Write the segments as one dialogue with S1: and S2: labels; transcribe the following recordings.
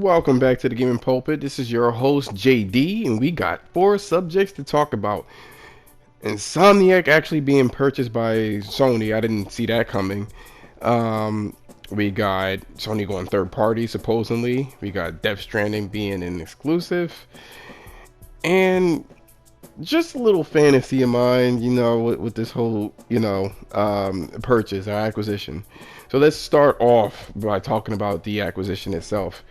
S1: Welcome back to the Gaming Pulpit. This is your host JD, and we got four subjects to talk about. Insomniac actually being purchased by Sony. I didn't see that coming. We got Sony going third party supposedly. We got Stranding being an exclusive, and just a little fantasy of mine, with this whole, purchase or acquisition. So let's start off by talking about the acquisition itself.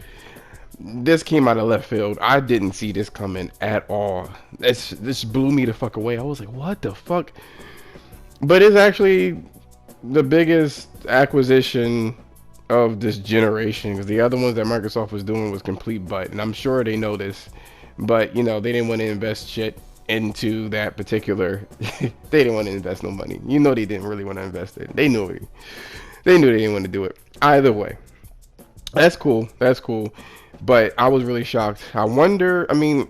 S1: This came out of left field. I didn't see this coming at all. This blew me the fuck away. I was like, what the fuck? But it's actually the biggest acquisition of this generation, because the other ones that Microsoft was doing was complete butt, and I'm sure they know this, but they didn't want to invest shit into that particular. They didn't want to invest no money. They didn't really want to invest it. They knew it. They knew they didn't want to do it. Either way, that's cool. That's cool. But I was really shocked. I wonder. I mean,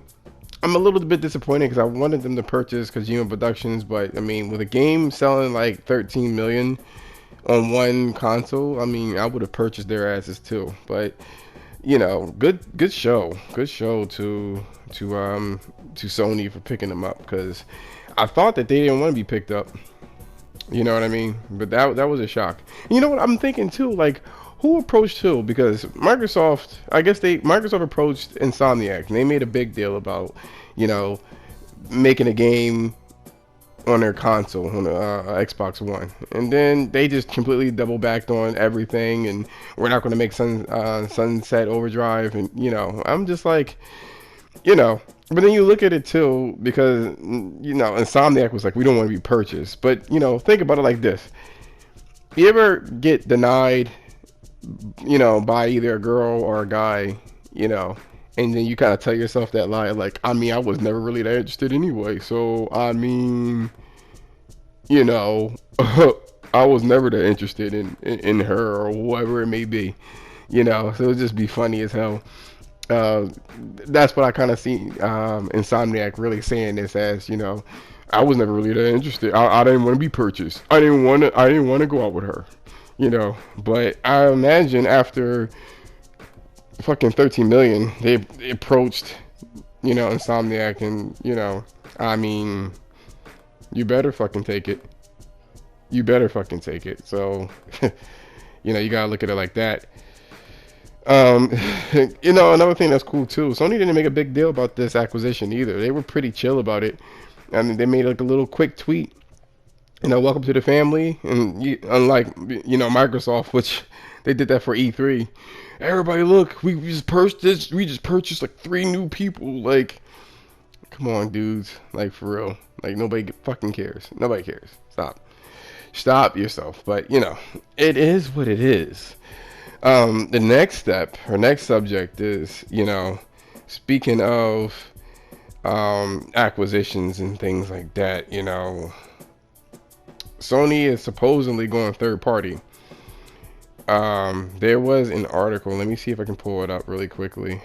S1: I'm a little bit disappointed because I wanted them to purchase Kojima Productions, but I mean, with a game selling like 13 million on one console, I mean, I would have purchased their asses too. But good show to Sony for picking them up, because I thought that they didn't want to be picked up. You know what I mean? But that was a shock. And you know what I'm thinking too? Like, who approached who? Because Microsoft approached Insomniac, and they made a big deal about, making a game on their console, on the Xbox One. And then they just completely double backed on everything, and we're not going to make Sunset Overdrive. And, I'm just like, but then you look at it too, because, Insomniac was like, we don't want to be purchased. But, think about it like this. You ever get denied, by either a girl or a guy, and then you kind of tell yourself that lie, like, I mean, I was never really that interested anyway. So, I mean, I was never that interested in her or whoever it may be, so it would just be funny as hell. That's what I kind of see Insomniac really saying this as, I was never really that interested. I didn't want to be purchased. I didn't want to go out with her, But I imagine after fucking 13 million, they approached, Insomniac, and I mean, you better fucking take it. You better fucking take it. So, you gotta look at it like that. Another thing that's cool too, Sony didn't make a big deal about this acquisition either. They were pretty chill about it. I mean, they made like a little quick tweet, welcome to the family. And unlike, Microsoft, which they did that for E3. Everybody look, we just purchased like 3 new people. Like, come on, dudes. Like, for real. Like, nobody fucking cares. Nobody cares. Stop yourself. But, it is what it is. The next step, or next subject is, speaking of acquisitions and things like that, Sony is supposedly going third party. There was an article. Let me see if I can pull it up really quickly.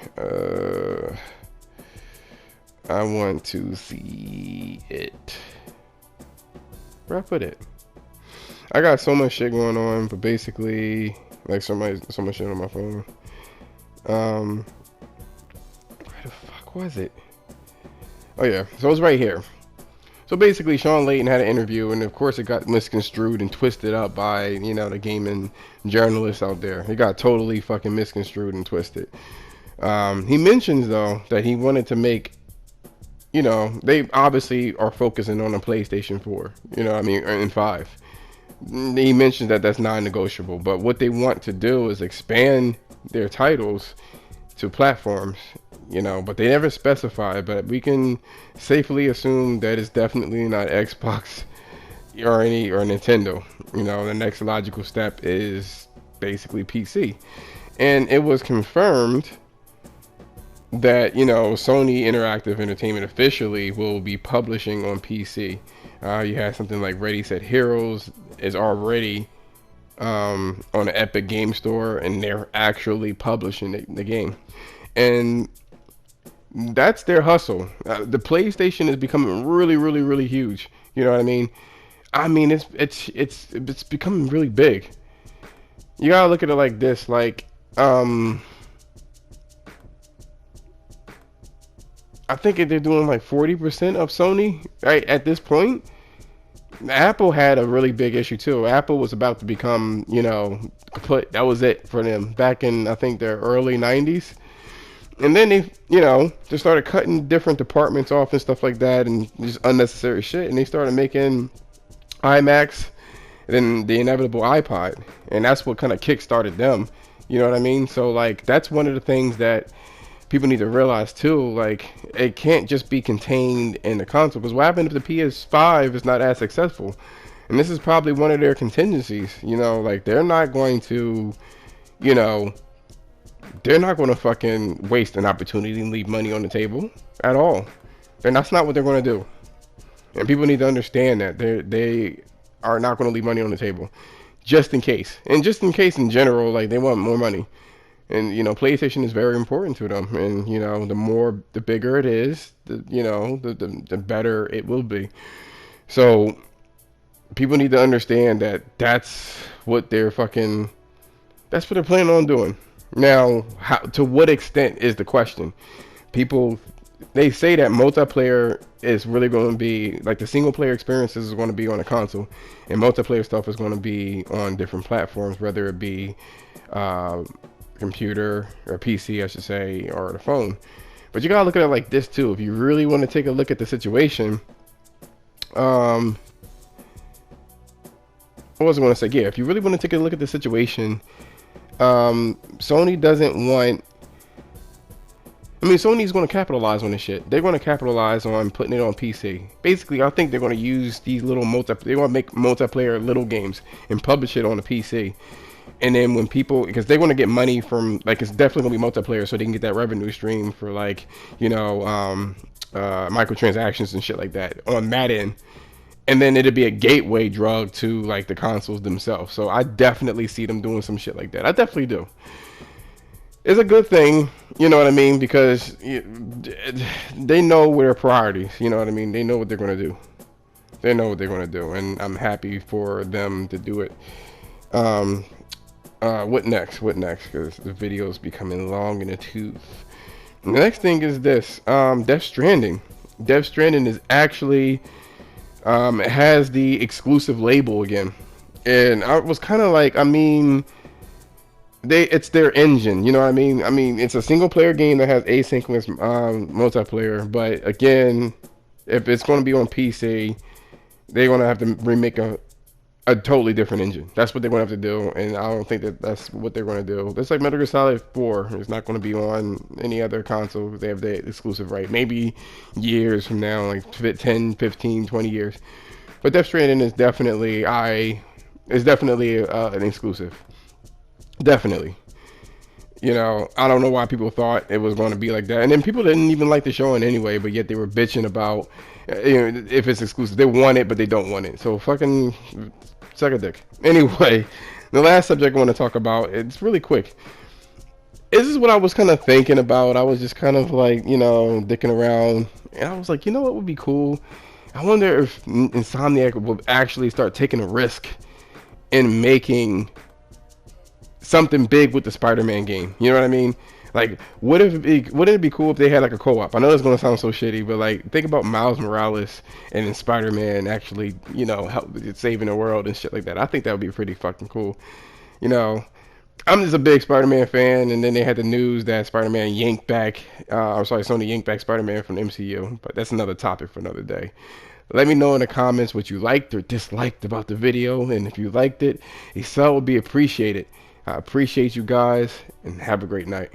S1: I want to see it. Where I put it? I got so much shit going on, but basically, like, so much shit on my phone. Where the fuck was it? Oh yeah, so it's right here. So basically, Sean Layton had an interview, and of course it got misconstrued and twisted up by, the gaming journalists out there. It got totally fucking misconstrued and twisted. He mentions, though, that he wanted to make, they obviously are focusing on a PlayStation 4, and 5. He mentions that that's non-negotiable, but what they want to do is expand their titles to platforms, but they never specify. But we can safely assume that it's definitely not Xbox or Nintendo. The next logical step is basically PC, and it was confirmed that Sony Interactive Entertainment officially will be publishing on PC. You have something like Ready Set Heroes is already on the Epic Game Store, and they're actually publishing the game, and that's their hustle. The PlayStation is becoming really, really, really huge. You know what I mean? I mean, it's becoming really big. You gotta look at it like this, like I think they're doing like 40% of Sony right at this point. Apple had a really big issue too. Apple was about to become, kaput. That was it for them back in I think their early 90s. And then they, just started cutting different departments off and stuff like that, and just unnecessary shit. And they started making iMacs, and then the inevitable iPod, and that's what kind of kick-started them. You know what I mean? So like that's one of the things that people need to realize too. Like it can't just be contained in the console. Because what happened if the PS5 is not as successful? And this is probably one of their contingencies. Like they're not going to, you know, they're not going to fucking waste an opportunity and leave money on the table at all. And that's not what they're going to do. And people need to understand that they are not going to leave money on the table, just in case. And just in case in general, like they want more money. And PlayStation is very important to them. And the bigger it is, the better it will be. So people need to understand that that's what they're planning on doing. Now, to what extent is the question? People, they say that multiplayer is really going to be, like the single player experiences is going to be on a console, and multiplayer stuff is going to be on different platforms, whether it be computer or PC, I should say, or the phone. But you gotta look at it like this too. If you really want to take a look at the situation, what was I going to say? Yeah, if you really want to take a look at the situation, Sony doesn't want. I mean, Sony's going to capitalize on this shit. They're going to capitalize on putting it on PC. Basically, I think they're going to use these little they're going to make multiplayer little games and publish it on the PC. And then when people, because they're going to get money from, like, it's definitely going to be multiplayer, so they can get that revenue stream for, like, microtransactions and shit like that on that end. And then it'd be a gateway drug to, like, the consoles themselves. So I definitely see them doing some shit like that. I definitely do. It's a good thing, you know what I mean, because they know their priorities, you know what I mean. They know what they're going to do. They know what they're going to do, and I'm happy for them to do it. What next? Because the video is becoming long in the tooth. The next thing is this, Death Stranding. Death Stranding is actually, it has the exclusive label again. And I was kind of like, I mean, it's their engine, you know what I mean? I mean, it's a single player game that has asynchronous multiplayer, but again, if it's going to be on PC, they're going to have to remake a totally different engine. That's what they're going to have to do, and I don't think that's what they're going to do. That's like Metal Gear Solid 4. It's not going to be on any other console. They have the exclusive right. Maybe years from now, like 10, 15, 20 years. But Death Stranding is definitely an exclusive. Definitely. I don't know why people thought it was going to be like that. And then people didn't even like the showing anyway, but yet they were bitching about, if it's exclusive. They want it, but they don't want it. So fucking suck a dick. Anyway, the last subject I want to talk about, it's really quick. This is what I was kind of thinking about. I was just kind of like, dicking around. And I was like, what would be cool? I wonder if Insomniac will actually start taking a risk in making something big with the Spider-Man game. You know what I mean? Like, wouldn't it be cool if they had like a co-op? I know it's gonna sound so shitty, but like, think about Miles Morales and then Spider-Man actually, help saving the world and shit like that. I think that would be pretty fucking cool. I'm just a big Spider-Man fan, and then they had the news that Spider-Man yanked back, Sony yanked back Spider-Man from the MCU, but that's another topic for another day. Let me know in the comments what you liked or disliked about the video, and if you liked it, a sub would be appreciated. I appreciate you guys, and have a great night.